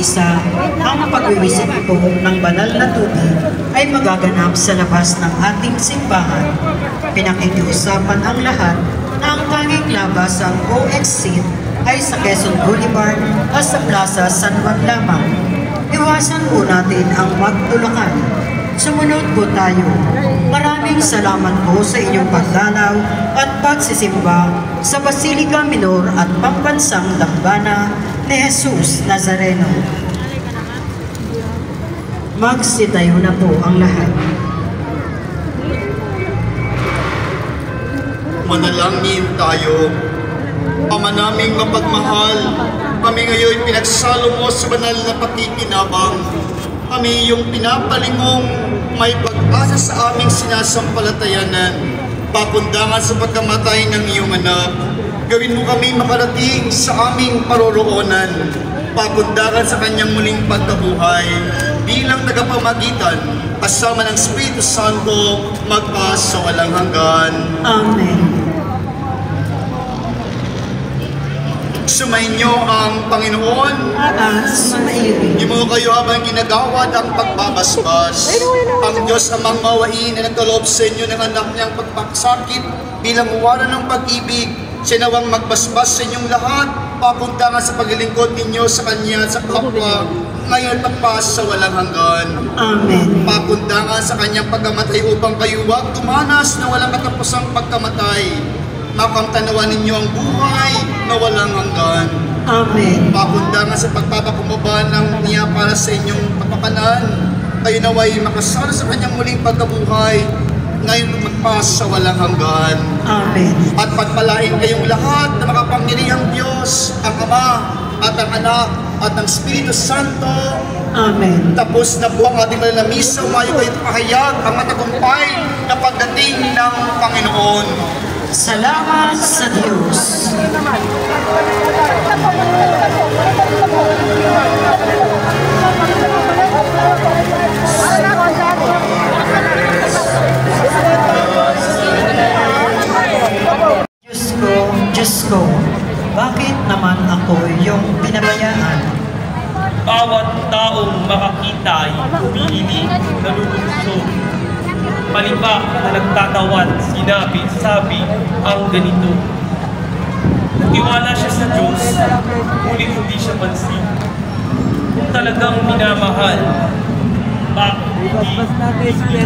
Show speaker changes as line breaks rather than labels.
isa, ang pagwiwisik po ng banal na tubig ay magaganap sa labas ng ating simbahan. Pinakikiusapan ang lahat na ang tanging labas ang o-exit ay sa Quezon Boulevard at sa Plaza San Juan lamang. Iwasan po natin ang magtulakan. Sumunod po tayo. Maraming salamat po sa inyong pagdalaw at pagsisimba sa Basilica Minor at Pambansang Dambana ni Jesus Nazareno. Magsitayo na po ang lahat.
Manalangin tayo. Ama naming mapagmahal, kami ngayon pinagsalo mo sa banal na pakikinabang. Kami yung pinapalingong may pag-asa sa aming sinasampalatayanan, pakundangan sa pagkamatay ng iyong anak. Gawin mo kami makarating sa aming paroroonan, pakundangan sa kanyang muling pagkabuhay, bilang tagapamagitan, kasama ng Espiritu Santo, magpas sa walang hanggan.
Amen.
Sumainyo ang Panginoon.
Sumainyo.
Hindi mo kayo habang ginagawad ang pagbabasbas. Ang Diyos amang mawain na nagkaloob sa inyo ng anak niyang pagpakasakit bilang uwaran ng pag-ibig. Siya nawang magbasbas sa inyong lahat, papuntangan sa paglilingkod ninyo sa Kanya at sa kapwa, ngayon at pas sa walang hanggan.
Amen.
Papuntangan sa Kanyang pagkamatay upang kayo huwag tumanas na walang katapusang pagkamatay. Makamtanawan ninyo ang buhay na walang hanggan.
Amen.
Pakundangan sa pagpapakumbaba ng niya para sa inyong kapakanan. Kayo naway makasalo sa kanyang muling pagkabuhay, ngayon magpas sa walang hanggan.
Amen.
At pagpalain kayong lahat na makapangyarihang Diyos, ang Ama at ang Anak at ang Espiritu Santo.
Amen.
Tapos na po ang ating malamisa, umayo kayo pahayag ang matagumpay na pagdating ng Panginoon.
Salamat sa Diyos. Diyos ko, bakit naman ako yung pinabayaan?
Bawat taong makakita ay umiinig, nalulungsod. Palibak na nagtatawad, sabi ang ganito. Nagtiwala siya sa Diyos, ngunit hindi siya pansin. Kung talagang minamahal, bakit hindi